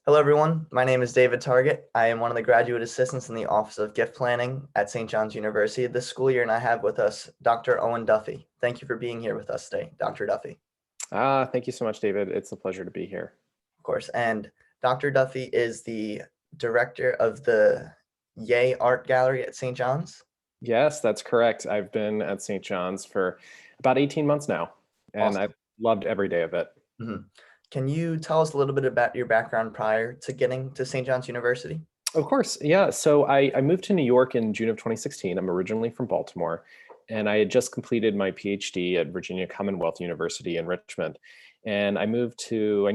Hello, everyone. My name is David Targett. I am one of the graduate assistants in the Office of Gift Planning at St. John's University this school year, and I have with us Dr. Owen Duffy. Thank you for being here with us today, Dr. Duffy. Thank you so much, David. It's a pleasure to be here. Of course. And Dr. Duffy is the director of the Yay Art Gallery at St. John's. Yes, that's correct. I've been at St. John's for about 18 months now, and Awesome. I've loved every day of it. Mhm. Can you tell us a little bit about your background prior to getting to St. John's University? Of course, yeah. So I moved to New York in June of 2016. I'm originally from Baltimore, and I had just completed my PhD at Virginia Commonwealth University in Richmond. And I knew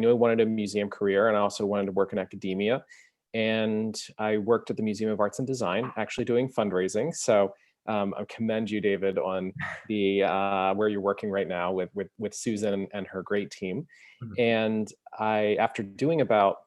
I wanted a museum career, and I also wanted to work in academia. And I worked at the Museum of Arts and Design, actually doing fundraising. So I commend you, David, on the where you're working right now with Susan and her great team. Mhm. And after doing about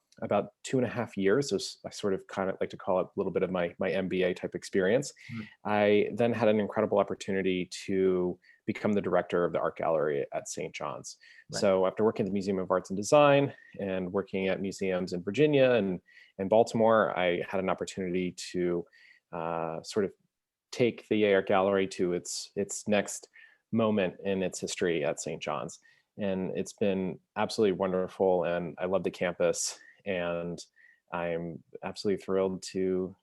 2.5 years, I sort of kind of like to call it a little bit of my MBA type experience. Mhm. I then had an incredible opportunity to become the director of the art gallery at St. John's. Right. So after working at the Museum of Arts and Design and working at museums in Virginia and Baltimore, I had an opportunity to sort of take the Yay Art Gallery to its next moment in its history at St. John's. And it's been absolutely wonderful, and I love the campus, and I'm absolutely thrilled to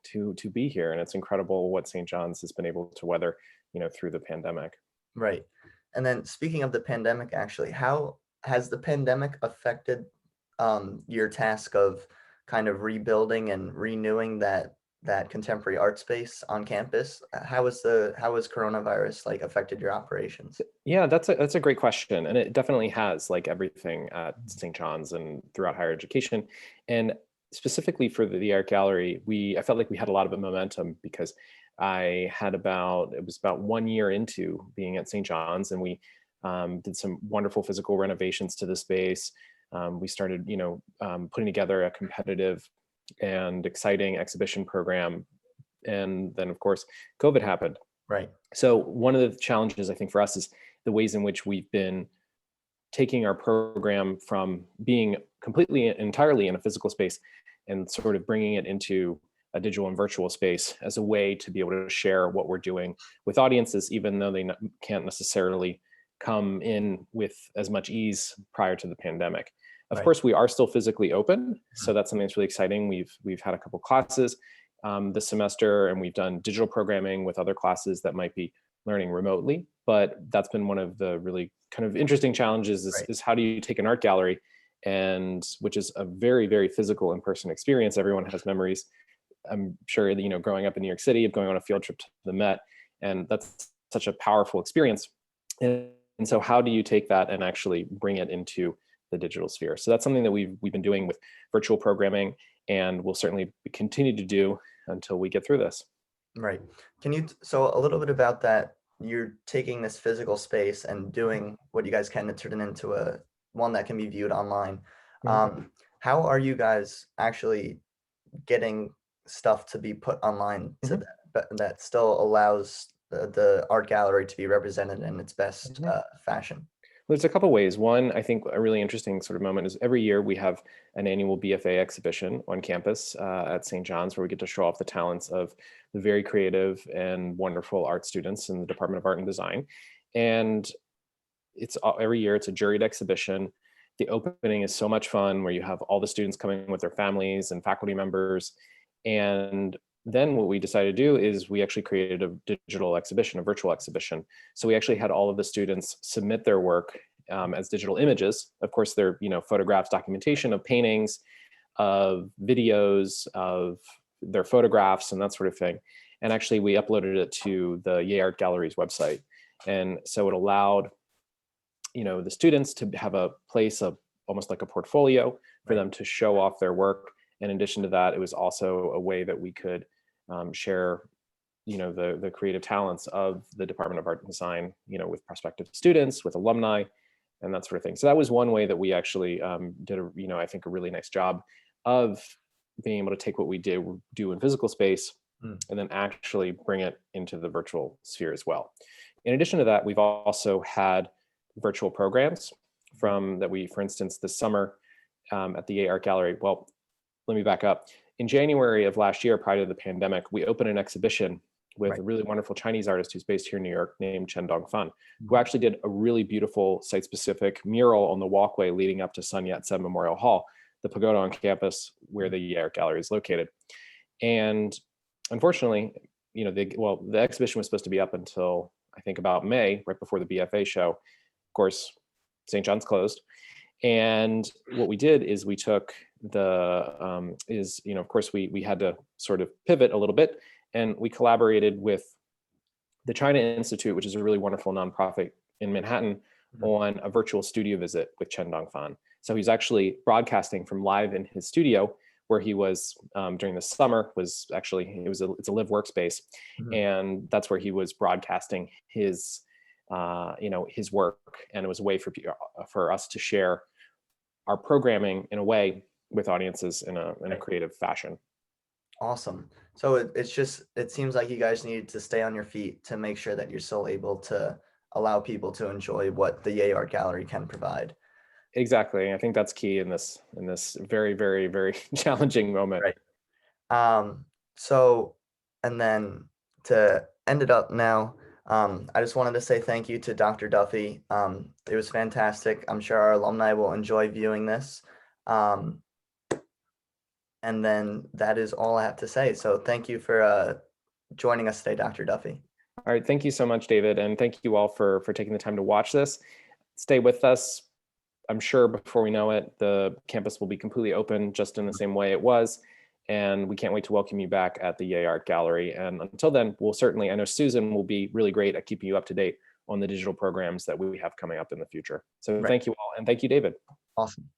be here. And it's incredible what St. John's has been able to weather, through the pandemic. Right. And then speaking of the pandemic, actually, how has the pandemic affected your task of kind of rebuilding and renewing that contemporary art space on campus? How has coronavirus like affected your operations? Yeah, that's a great question, and it definitely has, like everything at St. John's and throughout higher education. And specifically for the art gallery, I felt like we had a lot of momentum because it was about 1 year into being at St. John's, and we did some wonderful physical renovations to the space. We started, putting together a competitive and exciting exhibition program, and then of course COVID happened. Right. So one of the challenges I think for us is the ways in which we've been taking our program from being completely entirely in a physical space and sort of bringing it into a digital and virtual space as a way to be able to share what we're doing with audiences, even though they can't necessarily come in with as much ease prior to the pandemic. Of Right. course, we are still physically open, Mhm. so that's something that's really exciting. We've had a couple classes this semester, and we've done digital programming with other classes that might be learning remotely. But that's been one of the really kind of interesting challenges Right. is how do you take an art gallery, and which is a very, very physical in-person experience. Everyone has memories, I'm sure, that, growing up in New York City, of going on a field trip to the Met, and that's such a powerful experience. And so how do you take that and actually bring it into the digital sphere? So that's something that we've been doing with virtual programming, and we'll certainly continue to do until we get through this. Right. So a little bit about that, you're taking this physical space and doing what you guys can to turn it into a one that can be viewed online. Mhm. How are you guys actually getting stuff to be put online to Mhm. that, but that still allows the art gallery to be represented in its best Mhm. fashion? There's a couple ways. One, I think a really interesting sort of moment is every year we have an annual BFA exhibition on campus at St. John's, where we get to show off the talents of the very creative and wonderful art students in the Department of Art and Design. And every year it's a juried exhibition. The opening is so much fun, where you have all the students coming with their families and faculty members. And then what we decided to do is we actually created a digital exhibition, a virtual exhibition. So we actually had all of the students submit their work as digital images. Of course, they're, photographs, documentation of paintings, of videos, of their photographs, and that sort of thing. And actually, we uploaded it to the Yay Art Gallery's website. And so it allowed, the students to have a place of almost like a portfolio for Right. them to show off their work. And in addition to that, it was also a way that we could share, the creative talents of the Department of Art and Design, with prospective students, with alumni, and that sort of thing. So that was one way that we actually did I think a really nice job of being able to take what we do in physical space Mm. and then actually bring it into the virtual sphere as well. In addition to that, we've also had virtual programs for instance, this summer at the Yay Art Gallery. Well, let me back up. In January of last year, prior to the pandemic, we opened an exhibition with Right. a really wonderful Chinese artist who's based here in New York named Chen Dongfan, who Mhm. actually did a really beautiful site-specific mural on the walkway leading up to Sun Yat-sen Memorial Hall, the pagoda on campus where the Yale Art Gallery is located. And unfortunately, the exhibition was supposed to be up until I think about May, right before the BFA show. Of course, St. John's closed. And what we did is we took of course, we had to sort of pivot a little bit, and we collaborated with the China Institute, which is a really wonderful nonprofit in Manhattan, Mhm. on a virtual studio visit with Chen Dongfan. So he's actually broadcasting from live in his studio, where he was during the summer. It's a live workspace, Mhm. and that's where he was broadcasting his work, and it was a way for us to share our programming in a way with audiences in a Right. creative fashion. Awesome. So it seems like you guys need to stay on your feet to make sure that you're still able to allow people to enjoy what the Yay Art Gallery can provide. Exactly. I think that's key in this very, very, very challenging moment. Right. Um, so, and then to end it up now, I just wanted to say thank you to Dr. Duffy. It was fantastic. I'm sure our alumni will enjoy viewing this. Um, and then that is all I have to say. So thank you for joining us today, Dr. Duffy. All right. Thank you so much, David. And thank you all for taking the time to watch this. Stay with us. I'm sure before we know it, the campus will be completely open just in the same way it was. And we can't wait to welcome you back at the Yay Art Gallery. And until then, I know Susan will be really great at keeping you up to date on the digital programs that we have coming up in the future. So Right. thank you all. And thank you, David. Awesome.